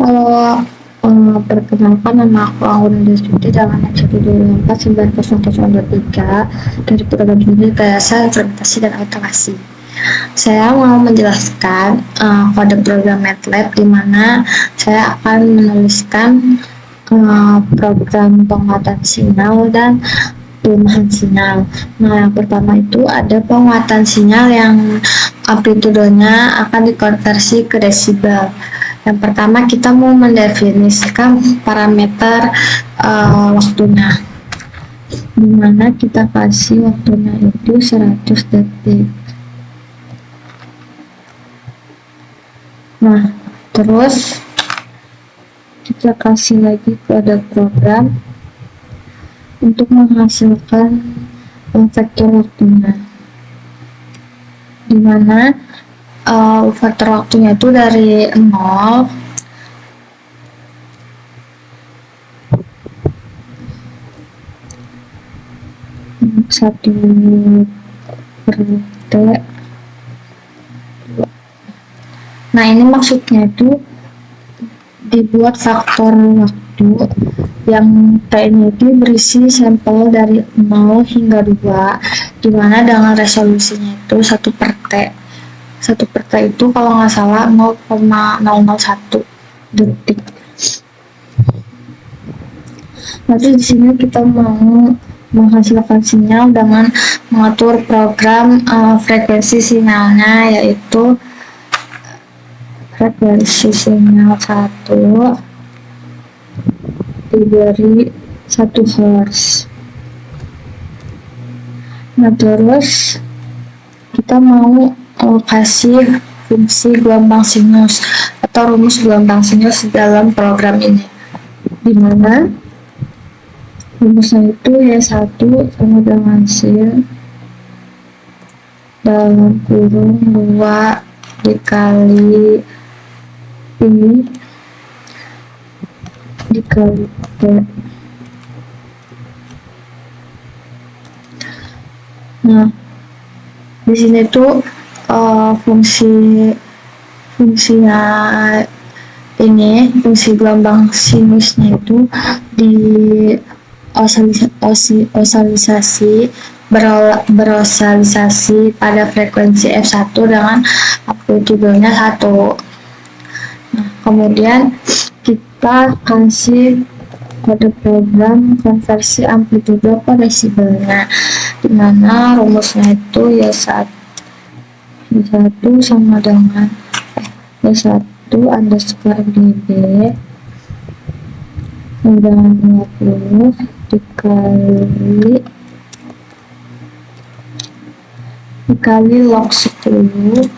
Halo, perkenalkan nama aku Anggun Destuti dengan episode 249003 dari program studi Rekayasa Implementasi dan Automasi. Saya mau menjelaskan kode program MATLAB di mana saya akan menuliskan program penguatan sinyal dan perumahan sinyal. Nah, yang pertama itu ada penguatan sinyal yang amplitudenya akan dikonversi ke desibel. Yang pertama kita mau mendefinisikan parameter waktunya, dimana kita kasih waktunya itu 100 detik. Nah, terus kita kasih lagi kode program untuk menghasilkan vektor waktunya, dimana vektor waktunya itu dari 0 1 per t. Nah, ini maksudnya itu dibuat faktor waktu yang t ini itu berisi sampel dari 0 hingga 2, dimana dengan resolusinya itu 1 per t. 1 per t itu kalau nggak salah 0,001 detik. Nanti di sini kita mau menghasilkan sinyal dengan mengatur program frekuensi sinyalnya, yaitu frekuensi sinyal 1 diberi 1 Hz. Nah, terus kita mau kasih fungsi gelombang sinus atau rumus gelombang sinus dalam program ini, dimana rumusnya itu Y1 sama dengan sin dalam kurung 2 dikali I dikali T. Nah, di sini tuh fungsinya ini, fungsi gelombang sinusnya itu di berosalisasi pada frekuensi F1 dengan amplitudenya 1. Nah, kemudian kita kasih kode program konversi amplitudo ke desibelnya, dimana rumusnya itu Y1 sama dengan Y1 underscore dB dengan 20 dikali log 10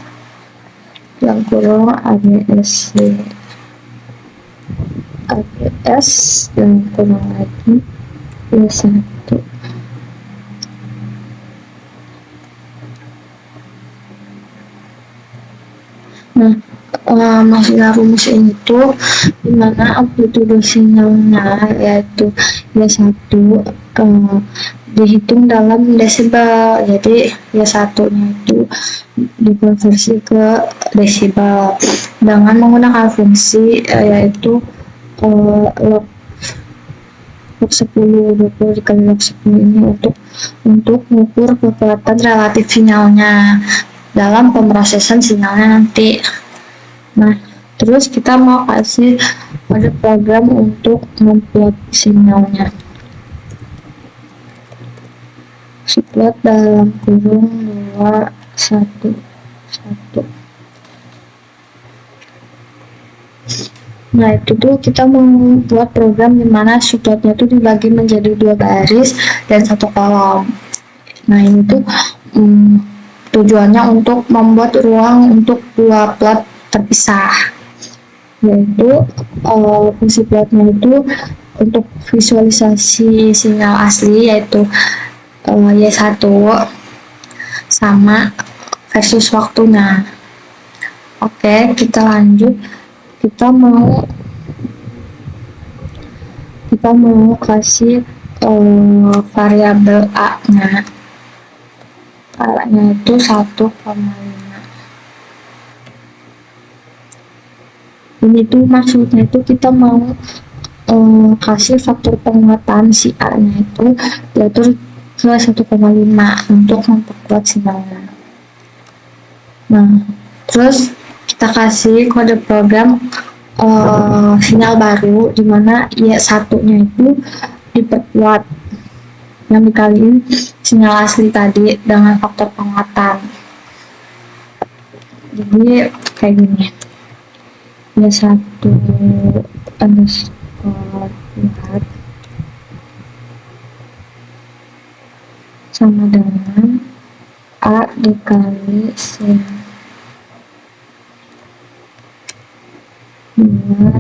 yang kurang ABS dan kurang lagi Y1. Nah, maksudnya rumus ini tuh dimana amplitudo sinyalnya yaitu Y1 dihitung dalam desibel, jadi Y1 nya itu dikonversi ke desibel dengan menggunakan fungsi yaitu log 10 dikali log 10 ini untuk mengukur kekuatan relatif sinyalnya dalam pemrosesan sinyalnya nanti. Nah, terus kita mau kasih kode program untuk memplot sinyalnya. Plot dalam kurung 2 1 1. Nah, itu tuh kita membuat program dimana plotnya itu dibagi menjadi 2 baris dan 1 kolom. Nah, ini tuh tujuannya untuk membuat ruang untuk 2 plot terpisah, yaitu fungsi plotnya itu untuk visualisasi sinyal asli yaitu Y1 sama versus waktunya. Oke, kita lanjut. Kita mau kasih variabel A-nya. A-nya itu 1,5. Ini tuh maksudnya itu kita mau kasih faktor penguatan si A-nya itu diatur ke 1,5 untuk memperkuat sinyalnya. Nah, terus kita kasih kode program sinyal baru di mana ya satunya itu diperkuat yang dikaliin sinyal asli tadi dengan faktor penguatan. Jadi kayak gini, ya satu underscore kuat sama dengan A dikali sin 2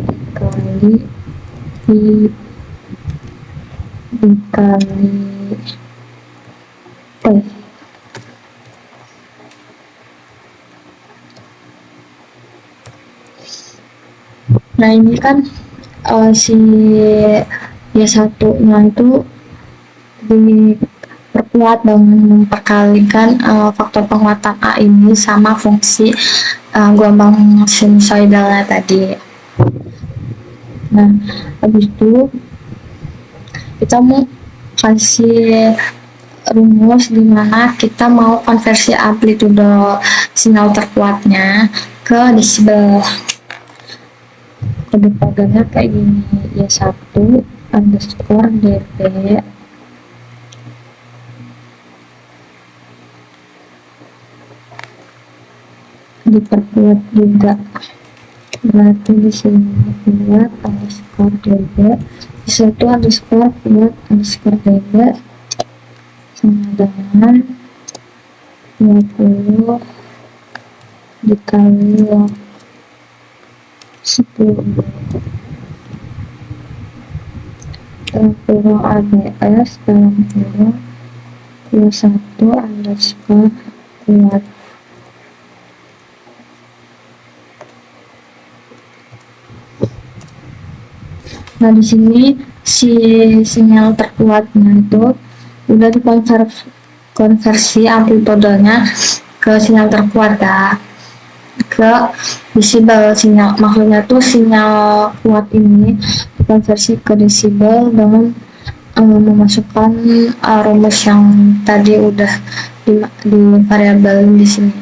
dikali I dikali T. Nah ini kan si ya satunya itu diperkuat dengan memperkalikan faktor penguatan A ini sama fungsi gelombang sinusoidalnya tadi. Nah, habis itu kita mau kasih rumus di mana kita mau konversi amplitude sinyal terkuatnya ke desibel. Kode programnya kayak gini, ya 1 underscore dB diperkuat juga, berarti di sini kuat underscore dB, di 1 underscore kuat underscore dB sama dengan 20 dikali 10 dalam kurung ABS dalam kurung 21 underscore kuat. Nah di sini si sinyal terkuatnya itu udah dikonversi amplitudenya ke sinyal terkuat ya, ke desibel sinyal, maksudnya tuh sinyal kuat ini dikonversi ke desibel dengan memasukkan rumus yang tadi udah di variabel di sini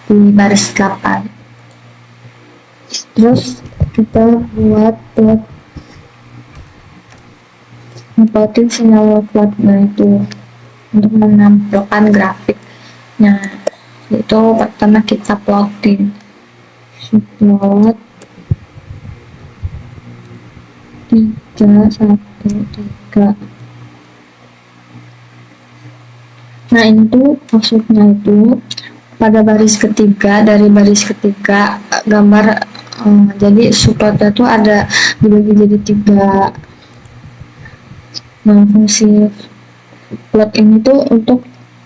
di baris 8. Terus kita buat ngepotin sinyal kuatnya itu untuk menampilkan grafiknya. Itu pertama kita plotin plot 3 1 3. Nah ini tuh maksudnya itu pada baris ketiga, dari baris ketiga gambar jadi supportnya tuh ada dibagi jadi 3. Nah fungsi plot ini tuh untuk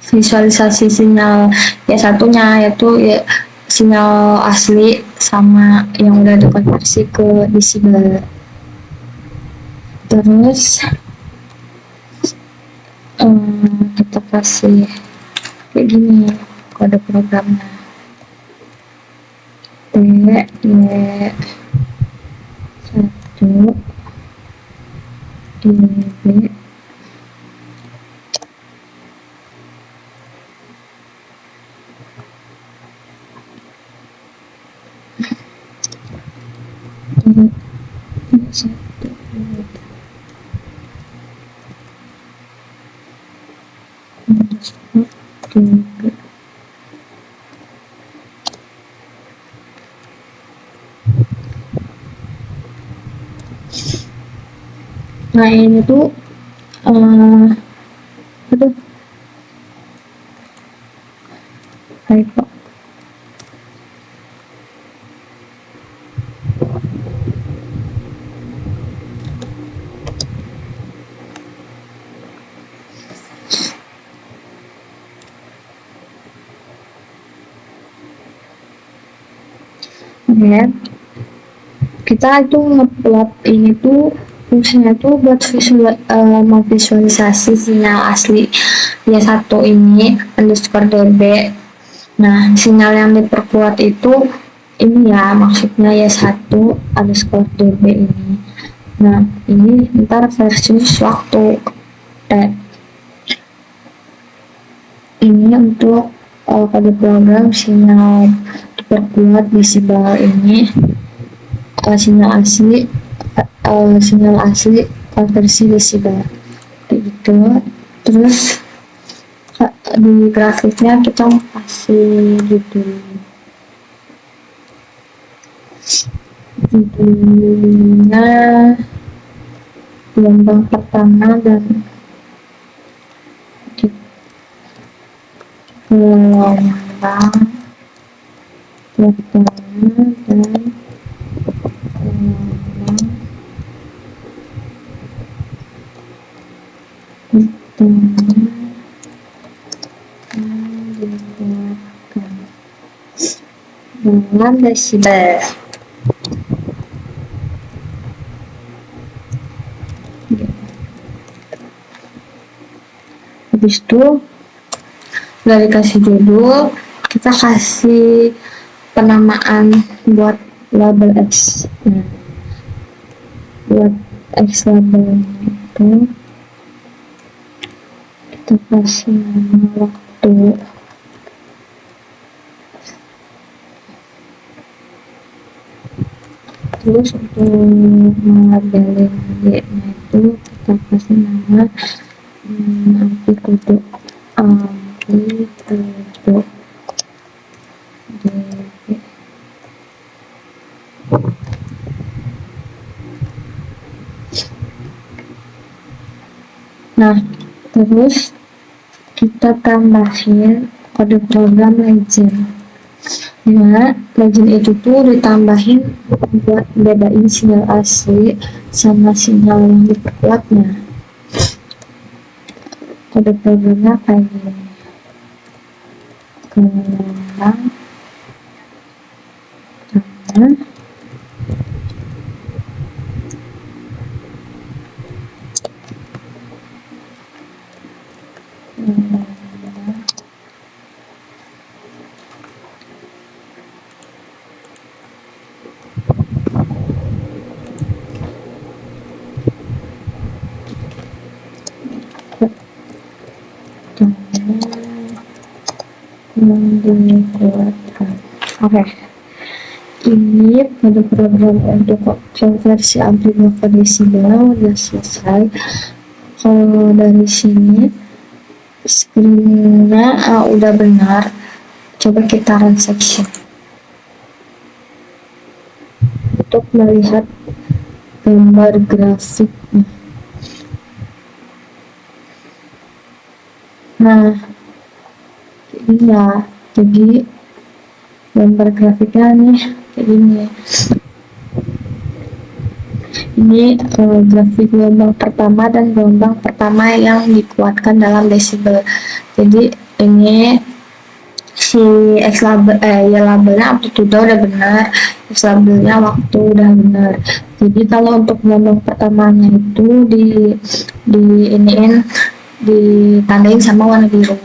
visualisasi sinyal ya satunya yaitu ya sinyal asli sama yang udah dikonversi ke desibel. Terus kita kasih kayak gini kode programnya, T Y 1 dB Nah ini tuh baik kok. Ya, kita itu ngeplot ini tuh fungsinya tuh buat memvisualisasi sinyal asli ya satu ini underscore dB. Nah sinyal yang diperkuat itu ini ya, maksudnya ya 1_db ini. Nah, ini ntar versus waktu T. Ini untuk kode program sinyal diperkuat visible ini, sinyal asli konversi visible kayak gitu. Terus di grafiknya kita kasih judulnya gelombang pertama dan gelombang pertama dan gelombang pertama dikeluarkan dengan desibel. Habis itu dari kasih judul, kita kasih penamaan buat label X. Nah, buat X labelnya itu kita kasih nama waktu. Terus untuk melabelin Y nya itu kita kasih nama amplitudo dB. Nah, terus kita tambahin kode program legend. Nah, legend itu tuh ditambahin buat bedain sinyal asli sama sinyal yang diperkuatnya. Kode programnya kayak gini. Gelombang pertama yang dikeluarkan. Oke. Ini pada program untuk konversi amplitudo ke desibel udah selesai. Kalau dari sini screen-nya udah benar, coba kita run section untuk melihat gambar grafiknya. Nah, ini ya, jadi gambar grafiknya nih kayak gini. Ini grafik gelombang pertama dan gelombang pertama yang dikuatkan dalam desibel. Jadi ini si X label, Y labelnya amplitudo udah benar, X labelnya waktu udah benar. Jadi kalau untuk gelombang pertamanya itu ditandain sama warna biru.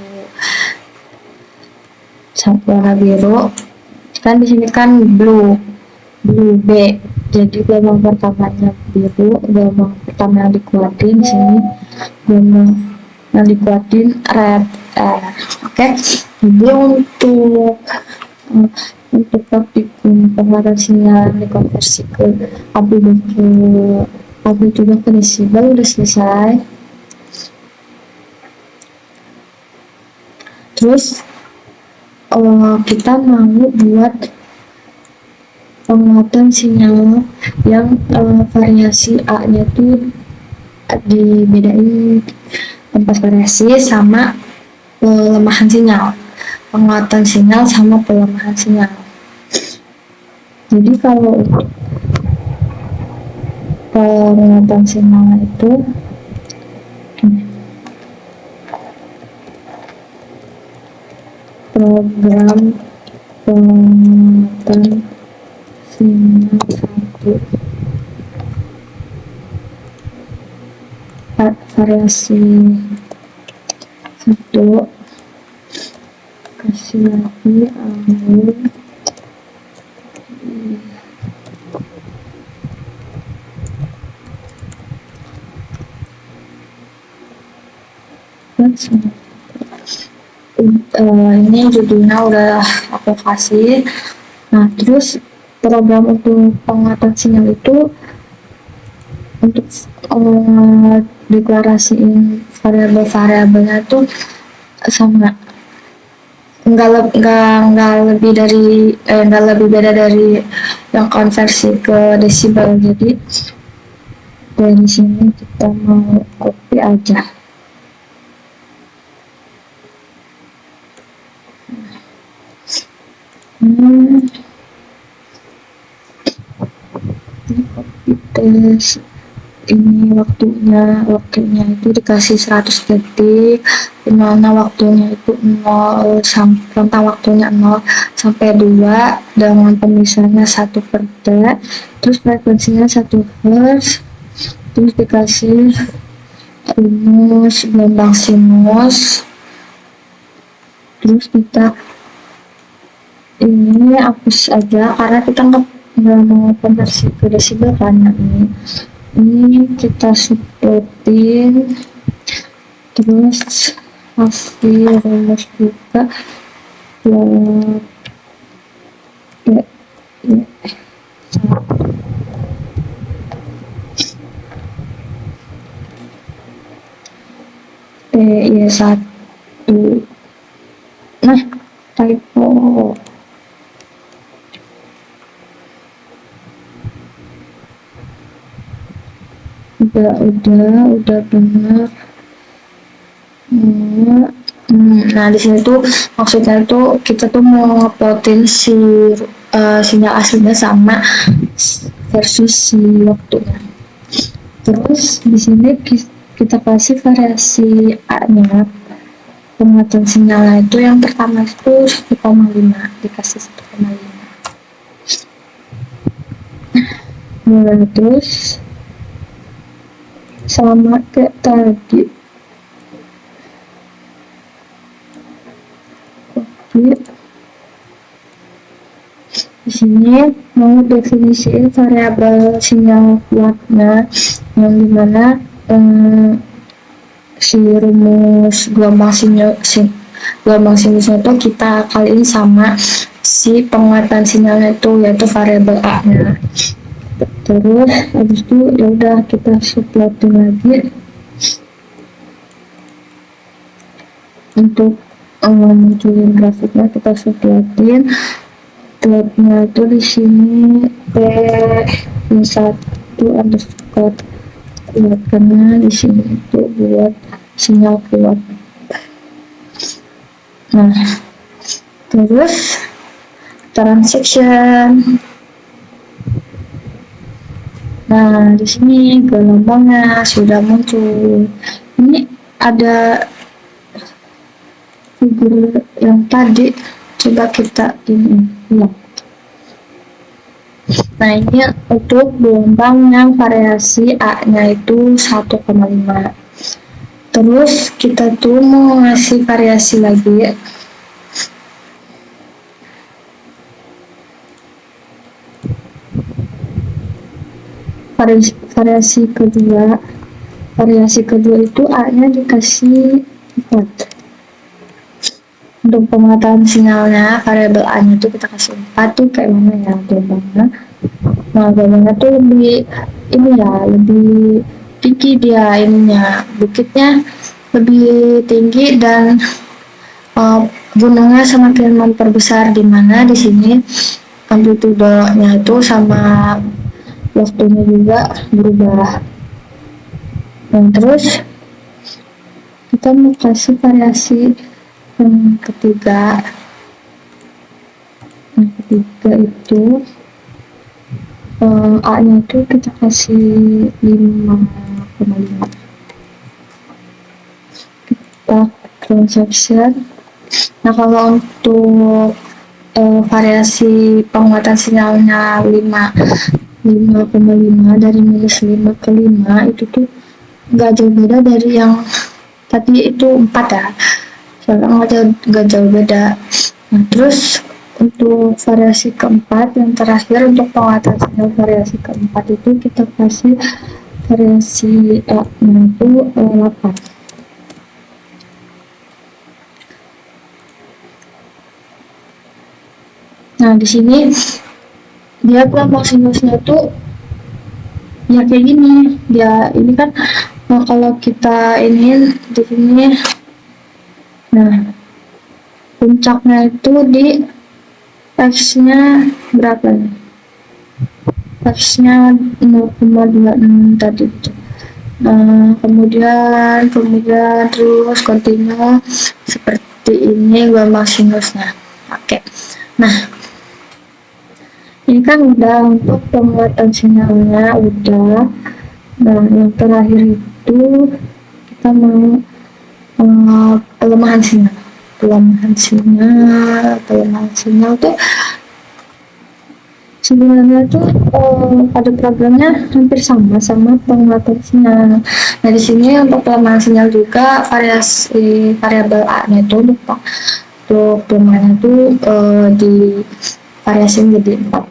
Warna biru kan di sini kan blue B, jadi gelombang pertamanya biru, gelombang pertama yang dikuatin di sini, gelombang yang dikuatin red. Oke. Jadi untuk praktikum penguatan sinyal dikonversi ke amplitudo ke desibel udah selesai. Terus kita mau buat penguatan sinyal yang variasi A nya tuh dibedain tempat variasi sama pelemahan sinyal, penguatan sinyal sama pelemahan sinyal. Jadi kalau untuk penguatan sinyal itu program penguatan sinyal 1 variasi 1 kasih lagi Ini judulnya udah aku kasih. Nah, terus program untuk penguatan sinyal itu untuk deklarasiin variabel-variabelnya itu sama, nggak lebih dari nggak lebih beda dari yang konversi ke desibel. Jadi dari sini kita mau copy aja. Ini copy paste. Ini waktunya itu dikasih 100 detik, dimana waktunya itu 0 rentang waktunya 0 sampai 2 dengan pemisahannya 1 per detik, terus frekuensinya 1 Hz, terus dikasih rumus gelombang sinus, terus kita ini hapus aja karena kita nggak mau konversi ke desibel kan. Ini kita subloadin, terus kasih rumus juga buat Y1. Nah, typo. Udah benar. Nah, di sini tuh maksudnya tuh kita tuh mau ngeplotin sinyal aslinya sama versus si waktunya. Terus di sini kita kasih variasi A-nya, penguatan sinyalnya itu yang pertama itu 1,5, dikasih 1,5. Mulai terus sama kayak tadi, di sini mau definisiin variabel sinyal kuatnya, yang dimana si rumus gelombang sinusnya itu kita kaliin sama si penguatan sinyalnya itu, yaitu variabel A-nya. Terus habis itu ya udah kita subloadin lagi untuk munculin grafiknya. Kita subloadin plotnya itu di sini P1 underscore kuat, karena di sini itu buat sinyal kuat. Nah, terus transaction. Nah, di sini gelombangnya sudah muncul. Ini ada figur yang tadi, coba kita ini lihat. Nah, ini untuk gelombang yang variasi A-nya itu 1,5. Terus kita tuh mau ngasih variasi lagi. Variasi kedua itu A-nya dikasih 4. Untuk penguatan sinyalnya, variabel A-nya itu kita kasih 4 tuh kayak mana ya gelombangnya. Nah, gelombangnya tuh lebih tinggi dia ininya, bukitnya lebih tinggi dan gunungnya semakin memperbesar, di mana di sini amplitudenya itu sama waktunya juga berubah. Dan terus kita mau kasih variasi yang ketiga. Yang ketiga itu A-nya itu kita kasih 5,5. Kita transaction. Nah, kalau untuk variasi penguatan sinyalnya 5,5 dari -5 ke 5 itu tuh nggak jauh beda dari yang tadi itu 4 ya, soalnya nggak jauh beda. Nah, terus untuk variasi keempat yang terakhir, untuk penguatan sinyal variasi keempat itu kita kasih variasi A-nya itu 8. Nah, di sini dia gelombang sinusnya tuh ya kayak gini. Dia ini kan kalau kita ini di sini, nah puncaknya itu di X-nya berapa nih? X-nya 0,26 tadi itu. Kemudian terus continue seperti ini gelombang sinusnya. Oke. Nah, ini kan udah untuk penguatan sinyalnya udah. Nah, yang terakhir itu kita mau pelemahan sinyal. Pelemahan sinyal tuh sebenarnya tuh pada programnya hampir sama penguatan sinyal. Nah, di sini untuk pelemahan sinyal juga variasi variabel A-nya itu lupa. Untuk pelemahannya itu di variasi menjadi 4.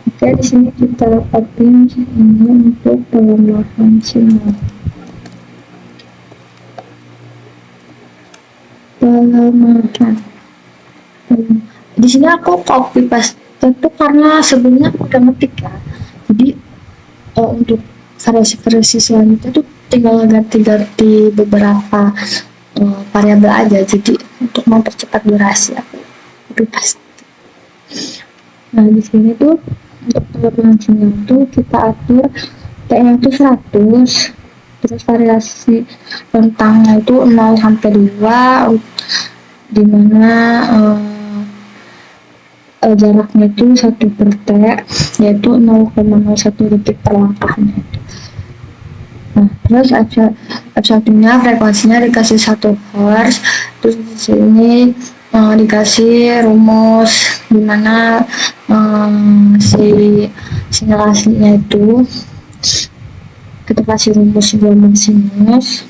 Oke, di sini kita dapatin ini untuk pelemahan sinyal. Di sini aku copy paste itu karena sebelumnya aku udah ngetik ya. Jadi untuk variasi selanjutnya tuh tinggal ganti beberapa variabel aja. Jadi untuk mempercepat durasi aku copy paste. Nah, di sini tuh untuk pelemahan sinyal tuh kita atur T-nya itu 100, terus variasi rentangnya itu 0 sampai 2, dimana jaraknya itu 1 per T, yaitu 0,01 detik per langkahnya. Nah, terus F1-nya frekuensinya dikasih 1 Hz, terus di sini dikasih rumus dimana si sinyal aslinya itu kita kasih rumus gelombang sinus,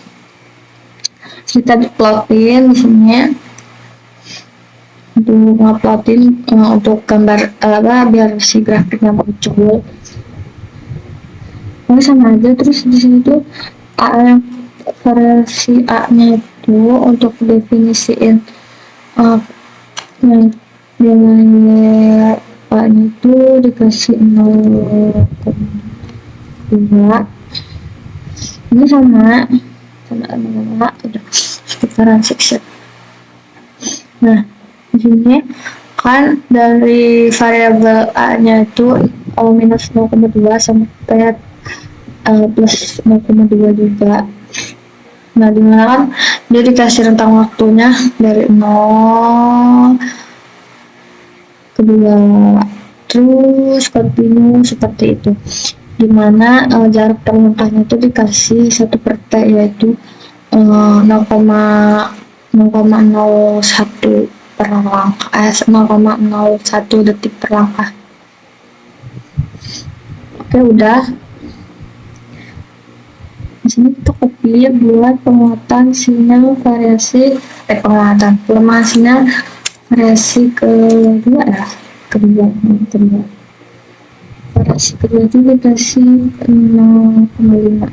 kita diplotin di sini untuk nguploadin untuk gambar biar si grafiknya muncul. Ini sama aja. Terus di sini tuh variasi A-nya itu untuk definisiin nilai A-nya itu dikasih 0,2. Ini sama udah sekitaran 6. Nah, di sini kan dari variabel A-nya itu minus 0,2 sampai plus 0,2 juga. Nah, dimana kan dia dikasih rentang waktunya dari 0 ke 2 terus continue seperti itu, dimana jarak per langkahnya itu dikasih 1 per T, yaitu 0,01 per langkah, 0,01 detik per langkah. Oke, udah. Di sini kita copy buat penguatan sinyal variasi pelemahan sinyal variasi kedua ya, kedua. Variasi kedua itu dikasih 0,5.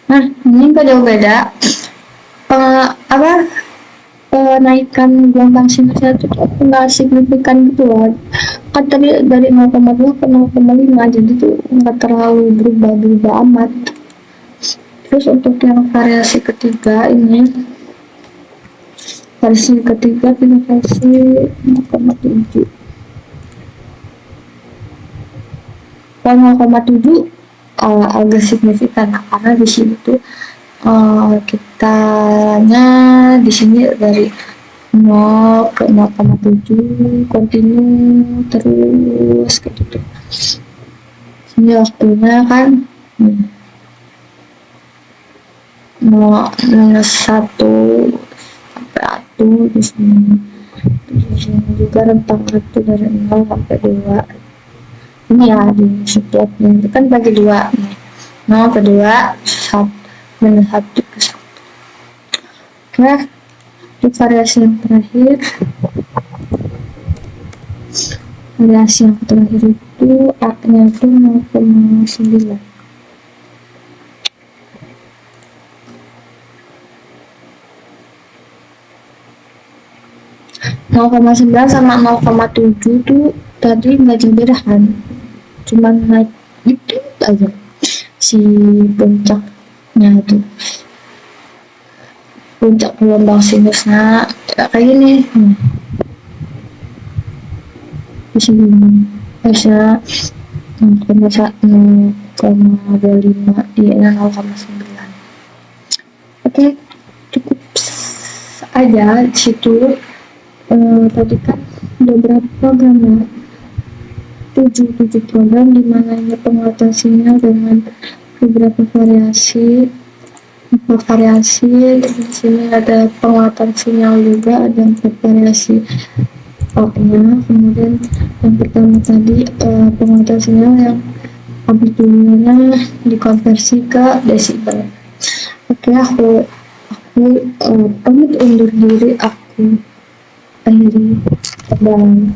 Nah, ini nggak jauh beda. Kenaikan gelombang sinusnya itu nggak signifikan gitu loh. Kan tadi dari 0,2 ke 0,5, jadi tuh nggak terlalu berubah amat. Terus untuk yang variasi ketiga ini, kita kasih 0,7. Kalau 0,7 agak signifikan, karena di sini tuh kitanya di sini dari 0 ke 0,7 continue terus kayak gitu. Sini waktunya kan minus 1 sampai 1 di sini. Di sini juga rentang waktu dari 0 sampai 2. Ini ya di seplotnya itu kan bagi 2 nih. 0 ke 2, minus 1 ke 1. Oke, untuk variasi yang terakhir itu A-nya itu 0,9. 0,9 sama 0,7 tuh tadi nggak jauh beda kan, cuman naik dikit aja si puncaknya itu, puncak gelombang sinusnya ya kayak gini. Di sini biasa 0,25 dia 0,9. Oke, cukup aja di situ. Tadi kan udah berapa program ya? 7 program dimana ini penguatan sinyal dengan beberapa variasi. Di sini ada penguatan sinyal juga, ada 4 variasi outnya. Kemudian yang pertama tadi penguatan sinyal yang amplitudonya dikonversi ke desibel. Oke, aku pamit undur diri, aku akhiri. Bye.